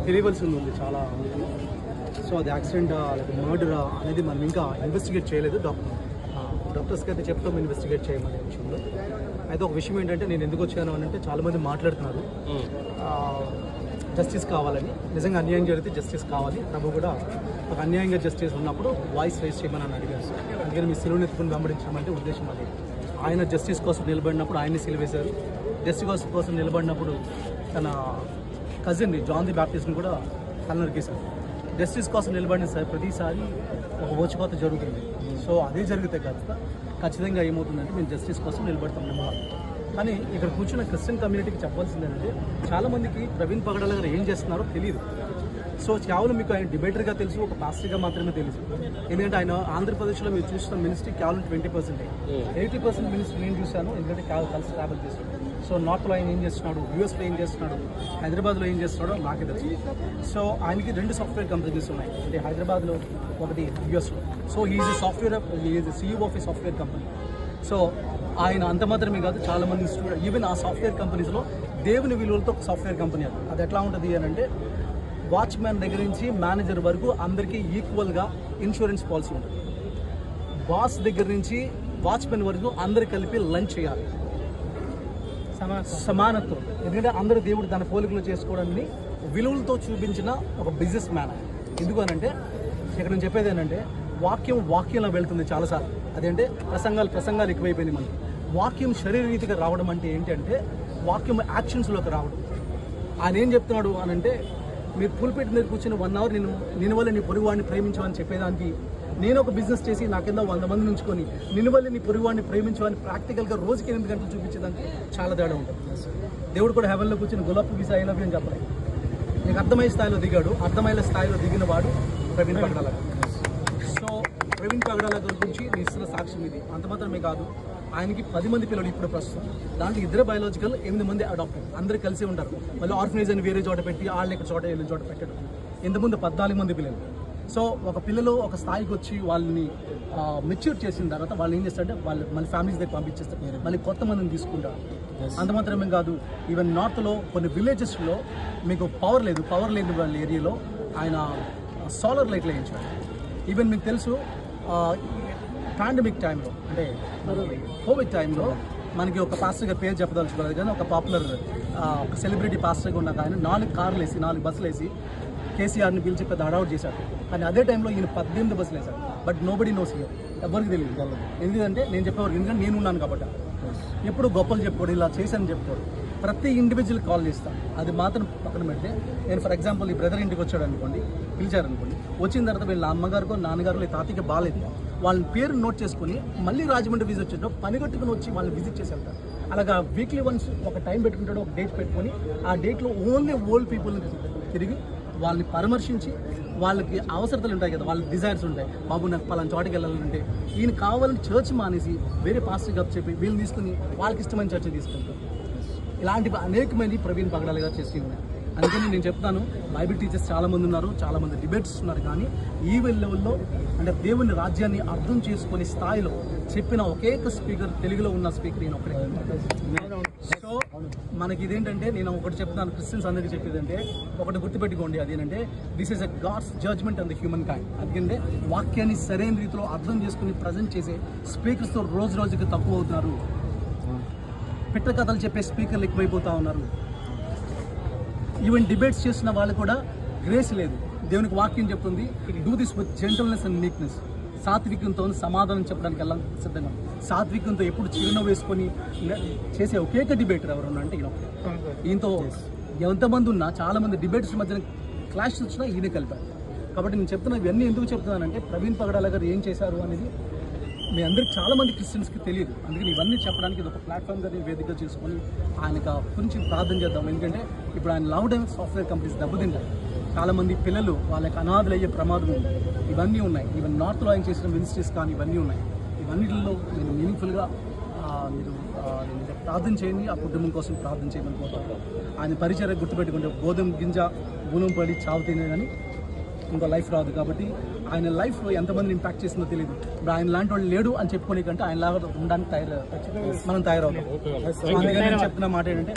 తెలియవలసింది ఉంది చాలా. సో అది యాక్సిడెంటా లేకపోతే మర్డరా అనేది మనం ఇంకా ఇన్వెస్టిగేట్ చేయలేదు. డాక్టర్స్కి అయితే చెప్తాం ఇన్వెస్టిగేట్ చేయమనే విషయంలో. అయితే ఒక విషయం ఏంటంటే నేను ఎందుకు వచ్చాను అని అంటే చాలామంది మాట్లాడుతున్నారు జస్టిస్ కావాలని. నిజంగా అన్యాయం జరిగితే జస్టిస్ కావాలి. ప్రభు కూడా ఒక అన్యాయంగా జస్టిస్ ఉన్నప్పుడు వాయిస్ రైజ్ చేయమని అని అడిగారు. అందుకని మీ సిలువను ఎత్తుకుని వెంబడించడం ఉద్దేశం అది. ఆయన జస్టిస్ కోసం నిలబడినప్పుడు ఆయన్ని సిలువేశారు. జస్టిస్ కోసం నిలబడినప్పుడు తన కజిన్ని జాన్ ది బ్యాప్టిస్ట్ని కూడా తలనరికేశారు. జస్టిస్ కోసం నిలబడిన ప్రతిసారి ఒక ఓచుకోత జరుగుతుంది. సో అదే జరిగితే ఖచ్చితంగా ఏమవుతుందంటే మేము జస్టిస్ కోసం నిలబడతాం. కానీ ఇక్కడ కూర్చున్న క్రిస్టియన్ కమ్యూనిటీకి చెప్పాల్సింది ఏంటంటే చాలామందికి ప్రవీణ్ పగడాల గారు ఏం చేస్తున్నారో తెలియదు. సో కేవలం మీకు ఆయన డిబేటర్గా తెలుసు, ఒక పాస్టర్గా మాత్రమే తెలుసు. ఎందుకంటే ఆయన ఆంధ్రప్రదేశ్లో మీరు చూస్తున్న మినిస్ట్రీ కేవలం 20%. 80% మినిస్ట్రీ నేను చూశాను, ఎందుకంటే కలిసి ట్రావెల్ చేస్తాను. సో నార్త్లో ఆయన ఏం చేస్తున్నాడు, యూఎస్లో ఏం చేస్తున్నాడు, హైదరాబాద్లో ఏం చేస్తున్నాడో నాకే తెలుసు. సో ఆయనకి 2 సాఫ్ట్వేర్ కంపెనీస్ ఉన్నాయి, అంటే హైదరాబాద్లో ఒకటి యూఎస్లో. So is CEO of A software company. So ఆయన అంత మాత్రమే కాదు, చాలామంది స్టూడెంట్ ఈవెన్ ఆ సాఫ్ట్వేర్ కంపెనీస్లో దేవుని విలువలతో ఒక సాఫ్ట్వేర్ కంపెనీ అది ఎట్లా ఉంటుంది అని అంటే వాచ్మ్యాన్ దగ్గర నుంచి మేనేజర్ వరకు అందరికీ ఈక్వల్గా ఇన్సూరెన్స్ పాలసీ ఉంటుంది. బాస్ దగ్గర నుంచి వాచ్మెన్ వరకు అందరు కలిపి లంచ్ చేయాలి, సమానత్వం. ఎందుకంటే అందరూ దేవుడు తన పోలికలు చేసుకోవడాన్ని విలువలతో చూపించిన ఒక బిజినెస్ మ్యాన్. ఎందుకు అనంటే ఇక్కడ నేను చెప్పేది ఏంటంటే వాక్యంలో వెళ్తుంది చాలాసార్లు. అదేంటే ప్రసంగాలు ఎక్కువైపోయింది మనకి. వాక్యం శరీరరీతిగా రావడం అంటే ఏంటంటే వాక్యం యాక్షన్స్లోకి రావడం. ఆయన ఏం చెప్తున్నాడు అనంటే మీరు పుల్పిట్ మీద కూర్చొని 1 అవర్ నేను వల్ల నీ పొరుగువాడిని ప్రేమించమని చెప్పేదానికి, నేను ఒక బిజినెస్ చేసి నా కింద 100 మంది ఉంచుకొని నిన్ను వల్ల నీ పొరుగువాడిని ప్రేమించమని ప్రాక్టికల్గా రోజుకి 8 గంటలు చూపించేదానికి చాలా తేడా ఉంటుంది. దేవుడు కూడా హెవెన్లో కూర్చొని గులాబ్ గీసా ఐ లవ్ యూ అని చెప్పలేదు. నీకు అర్థమయ్యే స్థాయిలో దిగాడు, అర్థమయ్యే స్థాయిలో దిగిన వాడు ప్రవీణ్ పగడాల. సో ప్రవీణ్ పగడాల గురించి నీ ఇస్తున్న సాక్ష్యం ఇది. అంత మాత్రమే కాదు, ఆయనకి 10 మంది పిల్లలు ఇప్పుడు ప్రస్తుతం. దాంట్లో 2 బయాలజికల్, 8 మంది అడాప్టెడ్. అందరూ కలిసి ఉంటారు. మళ్ళీ ఆర్ఫనేజ్ అని వేరే చోట పెట్టి వాళ్ళని ఇక్కడ చోట వీళ్ళ చోట పెట్టడం. ఇంతకుముందు 14 మంది పిల్లలు. సో ఒక పిల్లలు ఒక స్థాయికి వచ్చి వాళ్ళని మెచ్యూర్ చేసిన తర్వాత వాళ్ళు ఏం చేస్తారంటే వాళ్ళు మళ్ళీ ఫ్యామిలీస్ దగ్గర పంపించేస్తారు, మళ్ళీ కొత్త మందిని తీసుకుంటారు. అంత మాత్రమే కాదు, ఈవెన్ నార్త్లో కొన్ని విలేజెస్లో మీకు పవర్ లేని వాళ్ళ ఏరియాలో ఆయన సోలార్ లైట్లు వేయించారు. ఈవెన్ మీకు తెలుసు పాండమిక్ టైంలో అంటే కోవిడ్ టైంలో మనకి ఒక పాస్టర్గా పేరు చెప్పదలుచుకోలేదు కానీ ఒక పాపులర్ ఒక సెలబ్రిటీ పాస్టర్గా ఉన్న ఆయన 4 కార్లు వేసి 4 బస్సులు వేసి కేసీఆర్ని పిలిచి పెద్ద అడౌట్ చేశారు. కానీ అదే టైంలో ఈయన 18 బస్సులు వేశారు. బట్ నోబడీ నోస్ హియర్, ఎవరికి తెలియదు. ఎందుకంటే నేను చెప్పేవారు, ఎందుకంటే నేను ఉన్నాను కాబట్టి. ఎప్పుడు గొప్పలు చెప్పుకోడు, ఇలా చేశాను చెప్పుకోడు. ప్రతి ఇండివిజువల్ కాల్ చేస్తాను. అది మాత్రం పక్కన పెడితే నేను ఫర్ ఎగ్జాంపుల్ ఈ బ్రదర్ ఇంటికి వచ్చాడు అనుకోండి, పిలిచారనుకోండి, వచ్చిన తర్వాత వీళ్ళ అమ్మగారికో నాన్నగారు తాతకి బాగాలేదు, వాళ్ళ పేరు నోట్ చేసుకుని మళ్ళీ రాజమండ్రి విజిట్ వచ్చాడు, పని కట్టుకుని వచ్చి వాళ్ళని విజిట్ చేసి వెళ్తారు. అలాగా వీక్లీ వన్స్ ఒక టైం పెట్టుకుంటాడు, ఒక డేట్ పెట్టుకొని ఆ డేట్లో ఓన్లీ ఓల్డ్ పీపుల్ని తిరిగి వాళ్ళని పరామర్శించి వాళ్ళకి అవసరతలు ఉంటాయి కదా, వాళ్ళ డిజైర్స్ ఉంటాయి. బాబు నాకు పలానా చోటకి వెళ్ళాలంటే ఈయన కావాలని చర్చ్ మానేసి వేరే పాస్టర్ గప్ చెప్పి వీళ్ళు తీసుకుని వాళ్ళకి ఇష్టమైన చర్చ తీసుకుంటారు. ఇలాంటివి అనేకమంది ప్రవీణ్ పగడాల గారు చేసి ఉన్నాయి. అందుకని నేను చెప్తాను, బైబిల్ టీచర్స్ చాలామంది ఉన్నారు, చాలామంది డిబేట్స్ ఉన్నారు. కానీ ఈ లెవెల్లో అంటే దేవుని రాజ్యాన్ని అర్థం చేసుకునే స్థాయిలో చెప్పిన ఒకే స్పీకర్, తెలుగులో ఉన్న స్పీకర్ ఈయన ఒకటే. సో మనకి ఇదేంటంటే నేను ఒకటి చెప్తాను, క్రిస్టియన్స్ అందరికీ చెప్పేదంటే ఒకటి గుర్తుపెట్టుకోండి, అదేంటంటే this is a God's judgement on the human kind. అందుకంటే వాక్యాన్ని సరైన రీతిలో అర్థం చేసుకుని ప్రజెంట్ చేసే స్పీకర్స్తో రోజు రోజుకి తక్కువ అవుతున్నారు. పిట్ట కథలు చెప్పే స్పీకర్లు ఎక్కువైపోతూ ఉన్నారు. ఈవెన్ డిబేట్స్ చేస్తున్న వాళ్ళు కూడా గ్రేస్ లేదు. దేవునికి వాక్యం చెప్తుంది, do this with gentleness and meekness. సాత్వికంతో సమాధానం చెప్పడానికి ఎలా సిద్ధంగా, సాత్వికంతో ఎప్పుడు చిరునవ్వు వేసుకొని చేసే ఒకేక డిబేటర్ ఎవరు అంటే ఈయనతో ఎంతమంది ఉన్నా చాలామంది డిబేట్స్ మధ్యన క్లాష్ వచ్చినా ఈయన కలిపారు. కాబట్టి నేను చెప్తున్నా, ఇవన్నీ ఎందుకు చెప్తున్నానంటే ప్రవీణ్ పగడాల గారు ఏం చేశారు అనేది మీ అందరికి చాలామంది క్రిస్టియన్స్కి తెలియదు. అందుకని ఇవన్నీ చెప్పడానికి ఇది ఒక ప్లాట్ఫామ్గా వేదిక చేసుకొని ఆయన గురించి ప్రార్థన చేద్దాం. ఎందుకంటే ఇప్పుడు ఆయన లౌడ్ అండ్ సాఫ్ట్వేర్ కంపెనీస్ దెబ్బతింటాయి. చాలామంది పిల్లలు వాళ్ళకి అనాథలు అయ్యే ప్రమాదం ఉంది. ఇవన్నీ ఉన్నాయి. ఈవెన్ నార్త్లో ఆయన చేసిన మినిస్ట్రీస్ కానీ ఇవన్నీ ఉన్నాయి. ఇవన్నిటిలో నేను మీనింగ్ఫుల్గా మీరు ప్రార్థన చేయండి, ఆ కుటుంబం కోసం ప్రార్థన చేయమని కోరుతాను. ఆయన పరిచయం గుర్తుపెట్టుకుంటే గోధుమ గింజ గుణం పడి చావు తినే కానీ ఇంకో లైఫ్ రాదు. కాబట్టి ఆయన లైఫ్లో ఎంతమందిని ఇంపాక్ట్ చేసిందో తెలియదు. ఇప్పుడు ఆయన లాంటి వాళ్ళు లేడు అని చెప్పుకోని కంటే ఆయన లాగా ఉండడానికి మనం తయారవుతాం. అందుకని నేను చెప్తున్న మాట ఏంటంటే